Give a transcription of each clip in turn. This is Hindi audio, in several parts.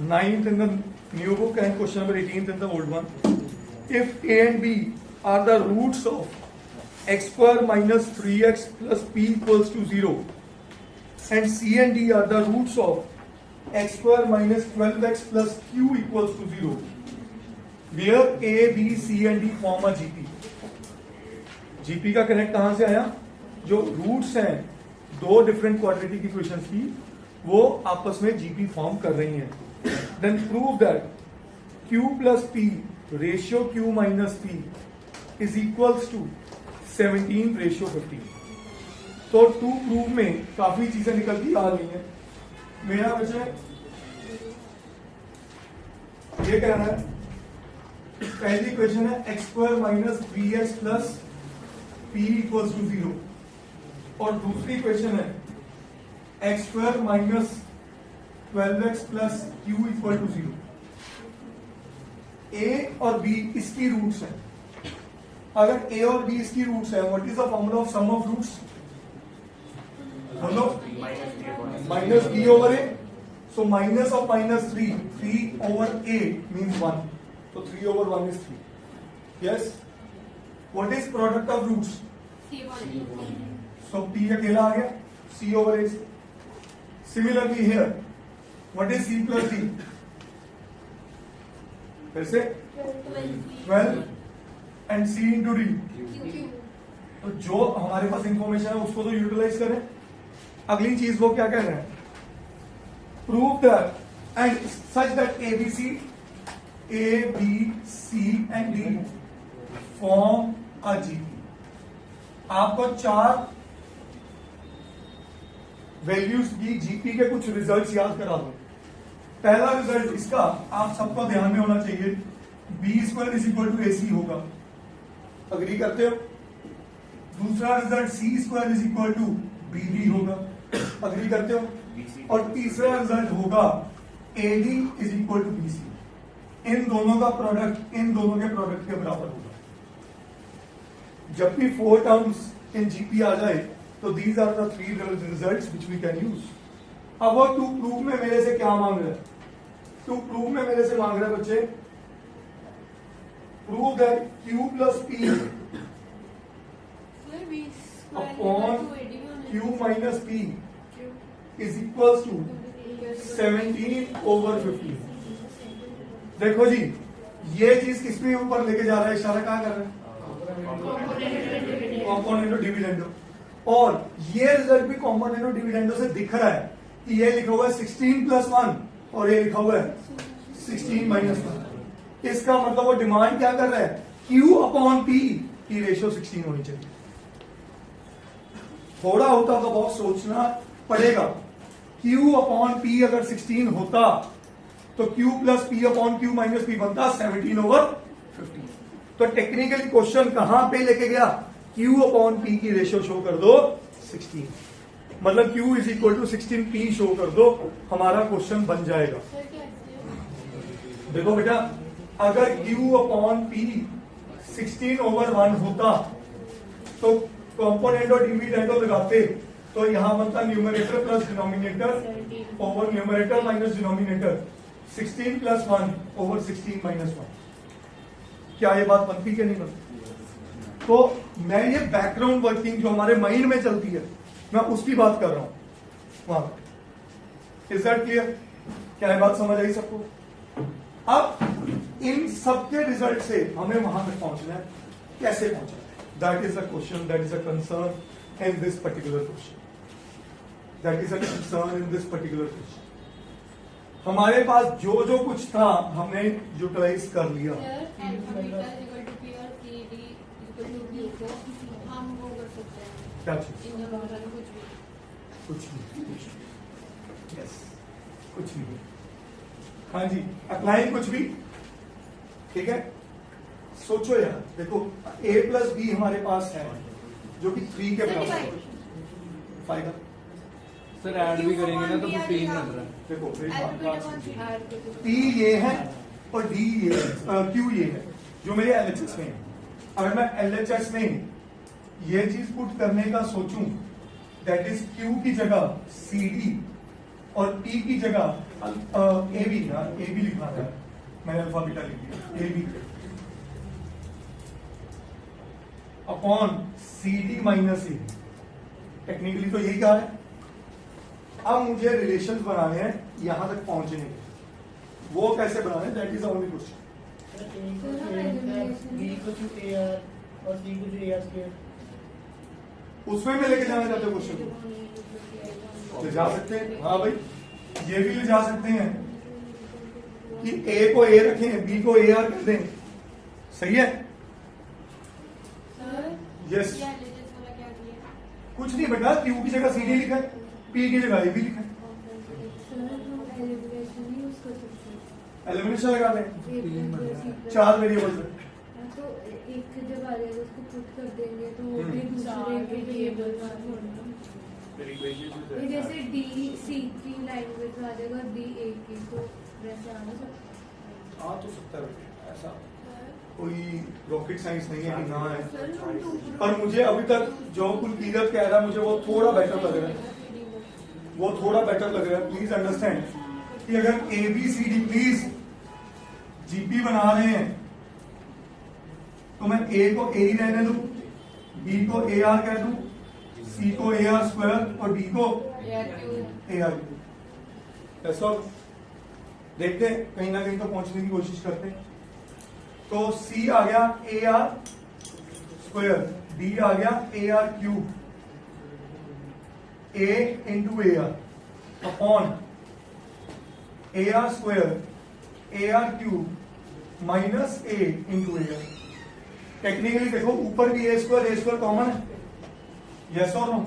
9th in the new book and question number 18th in the old one. If A and B are the roots of x square minus 3x plus p equals to 0 and C and D are the roots of x square minus 12x plus q equals to 0, where A, B, C and D form a GP. GP का कनेक्ट कहां से आया? जो रूट्स हैं दो डिफरेंट क्वाड्रेटिक इक्वेशंस की, वो आपस में जीपी फॉर्म कर रही हैं. Then prove that q plus p ratio q minus p is equals to 17 ratio 15. तो टू प्रूव में काफी चीजें निकलती आ रही हैं. मेरा बच्चे ये कह रहा है, पहली इक्वेशन है x square minus 3x plus p equals to 0 और दूसरी इक्वेशन है x square minus 12x plus q equal to 0. a और b इसकी रूट्स हैं. अगर a और b इसकी रूट्स है, what is the formula of sum of roots? बोलो. Minus b over a. So minus of minus 3 over a means 1. तो 3 over 1 is 3. Yes. What is product of roots? So p अकेला आ गया, c over a. Similarly here, what is c plus d? फिर से 12 and c into d. तो जो हमारे पास इंफॉर्मेशन है उसको तो यूटिलाइज करें. अगली चीज वो क्या कह रहे हैं? Prove that and such that a b c and d form a GP. आपको चार वैल्यूज की जीपी के कुछ रिजल्ट्स याद करा दो. पहला रिजल्ट इसका आप सबको ध्यान में होना चाहिए, B square is equal to A C होगा. अग्री करते हो? दूसरा result C square is equal to B D होगा. अग्री करते हो? और तीसरा रिजल्ट होगा A D is equal to B C. इन दोनों का प्रोडक्ट इन दोनों के प्रोडक्ट के बराबर होगा. जब भी 4 टर्म्स इन जीपी आ जाए तो these are the 3 results which we can use. अब वो टू प्रूव में मेरे से क्या मांग रहा है? टू प्रूव में मेरे से मांग रहा है बच्चे, prove that q plus p upon q minus p is equals to 17 over 15. देखो जी, ये चीज किसके ऊपर लेके जा रहा है? इशारा कहां कर रहा है? कॉम्पोनेंटो डिविडेंडो. और ये रिजल्ट भी कॉम्पोनेंटो डिविडेंडो से दिख रहा है कि ये लिखा हुआ है 16 प्लस 1 और ये लिखा हुआ है 16 माइनस 1. इसका मतलब वो डिमांड क्या कर रहा है? Q अपॉन P की रेशियो 16 होनी चाहिए. थोड़ा होता तो बहुत सोचना पड़ेगा. Q अपॉन P अगर 16 होता तो Q plus P upon Q minus P बनता 17 ओवर 15. तो टेक्निकली क्वेश्चन कहां पे लेके गया? Q अपॉन P की रेशियो शो कर दो 16. मतलब Q is equal to 16 P show कर दो, हमारा क्वेश्चन बन जाएगा. देखो बेटा, अगर Q अपॉन P 16 ओवर 1 होता तो कॉम्पोनेंट और डिविडेंडो लगाते तो यहां बनता numerator plus denominator over numerator minus denominator 16 plus 1 over 16 minus 1. क्या ये बात बनती कि नहीं बनती? तो मैं ये बैकग्राउंड वर्किंग जो हमारे माइंड में चलती है, मैं उसकी बात कर रहा हूं वहां. Is that clear? क्या ये बात समझ आई सबको? अब इन सबके रिजल्ट से हमें वहां तक पहुंचना है. कैसे पहुंचना है? That is a question, that is a concern in this particular question. That is a concern in this particular question. हमारे पास जो जो कुछ था हमने यूटिलाइज कर लिया. क्या चीज? कुछ नहीं. यस, कुछ नहीं. हाँ जी, अप्लाई कुछ भी. ठीक है, सोचो यार. देखो a प्लस बी हमारे पास है जो कि 3 के बराबर है. फायदा सर ऐड भी करेंगे ना तो 15 बन रहा है. देखो P ये है और D ये है, Q ये है जो मेरे LHS में है. अगर मैं LHS में ये चीज पुट करने का सोचूं, दैट इज Q की जगह CD और P की जगह ए बी लिखा था, मैंने अल्फा बीटा लिख दिया, A B upon C D minus A. Technically तो यही कहा है। अब मुझे रिलेशंस बनाने हैं यहां तक पहुंचने के, वो कैसे बनाने, that is the only question. और सी को जो AR² उसमें में लेके जाना चाहते हो क्वेश्चन को, ले जा सकते हैं। हाँ भाई, ये भी ले जा सकते हैं कि ए को ए रखें, बी को AR कर दें, सही है। यस, कुछ नहीं बेटा, क्यू की जगह CD लिखा है, पी की जगह ए भी लिखा है, एलिमिनेशन लगा दें। 4 वेरिएबल्स है, तो एक जब आ जाएगा उसको पुट कर देंगे तो वो भी दूसरे के वेरिएबल में, जैसे डी सी की लैंग्वेज में आ जाएगा, डी ए की, तो वैसे आना सकता आ तो सकता है, ऐसा कोई रॉकेट साइंस नहीं है कि ना है। पर मुझे अभी तक जो कुलकीरत कह रहा है मुझे वो थोड़ा बेटर लग रहा है, वो थोड़ा बेटर लग रहा है। प्लीज अंडरस्टैंड कि अगर ABCD प्लीज जीपी बना रहे हैं तो मैं ए को ए ही रहने दूं, बी को AR कह दूं, सी को AR² और डी को AR। ऐसा देखते हैं, कहीं ना कहीं तो पहुंचने की कोशिश करते हैं। तो C आ गया AR², D आ गया AR3, A into AR upon AR² AR³ minus A into AR। Technically देखो, ऊपर भी A² कॉमन है, यस और नो,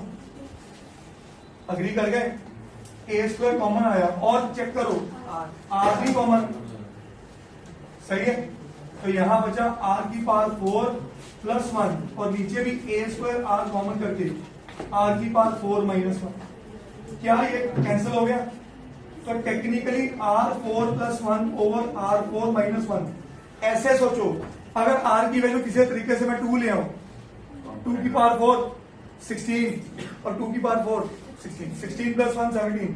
अग्री कर गए। A² कॉमन आया, और चेक करो R भी कॉमन, सही है। तो यहां बचा R की पावर 4 प्लस 1, और नीचे भी A² R कॉमन करके R की पावर 4 माइनस 1। क्या ये कैंसिल हो गया? तो technically R4 plus 1 over R4 minus 1। ऐसे सोचो, अगर R की वैल्यू किसी तरीके से मैं 2 ले आऊं, 2 की पावर 4 16 और 2 की पावर 4 16 प्लस 1 17,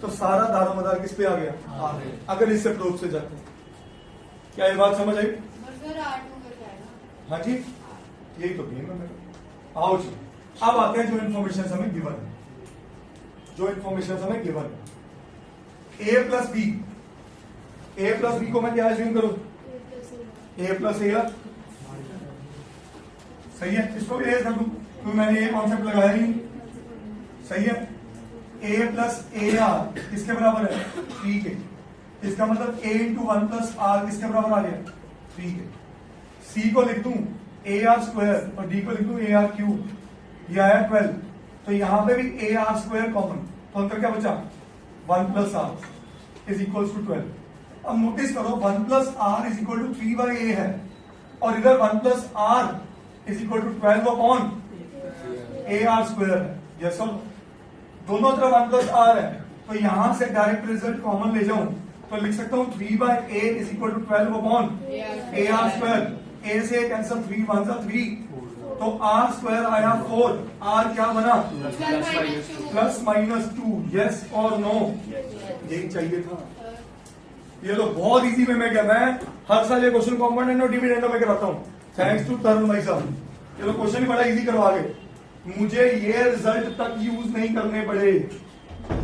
तो सारा दारोमदार किस पे आ गया? R। अगर इससे अप्रोच से जाते हैं, क्या ये बात समझ आई? हाँ जी, यही तो गेम है मेरा। आओ जी, अब आते हैं जो इन्फॉर्मेशन हमें गिवन है, जो इन्फॉर्मेशन हमें गिवन है। A प्लस बी को मैं क्या एज्यूम करूं? A प्लस AR, सही है। इसको भी कर दूं क्योंकि मैंने ये कॉन्सेप्ट लगाया नहीं, सही है। A प्लस AR किसके बराबर है? 3 के। इसका मतलब A इंटू 1 प्लस R किसके बराबर आ गया? 3 के। C को लिख दूं AR² और D को लिख दूं AR³, ये आया 12। तो यहां पे भी AR² कॉमन, तो अंतर क्या बचा? 1 plus R is equal to 12। अब नोटिस करो, 1 plus R is equal to 3/A है, और इधर 1 plus R is equal to 12 upon AR² है। यस सर, दोनों तरफ 1 प्लस R है, तो यहां से डायरेक्ट रिजल्ट कॉमन ले जाऊं तो लिख सकता हूं 3/A is equal to 12 upon AR²। A से कैंसिल, 3 1 जा 3, तो R² आया 4, R क्या बना? Plus minus 2। यस और नो? यही चाहिए था। ये तो बहुत इजी में मैं क्या, मैं हर साल ये क्वेश्चन कॉम्पोनेंट और डिविडेंड में कराता हूं, थैंक्स टू तरुण भाई साहब। ये तो क्वेश्चन ही बड़ा इजी करवा गए, मुझे ये रिजल्ट तक यूज नहीं करने पड़े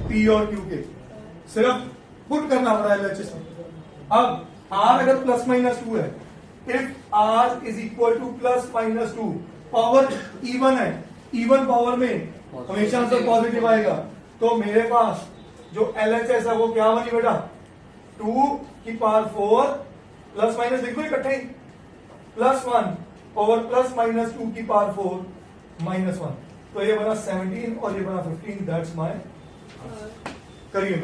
P और Q के, सिर्फ पुट करना पड़ा LHS में। अब R अगर प्लस माइनस 2 है, if R is equal two plus minus 2, power even है, इवन पावर में हमेशा आंसर पॉजिटिव आएगा। तो मेरे पास जो LHS है वो क्या बनी बेटा? 2 की पावर 4 प्लस माइनस लिखो इकट्ठे ही, प्लस 1 ओवर प्लस माइनस 2 की पावर 4 माइनस 1। तो ये बना 17 और ये बना 15। दैट्स माय करिए।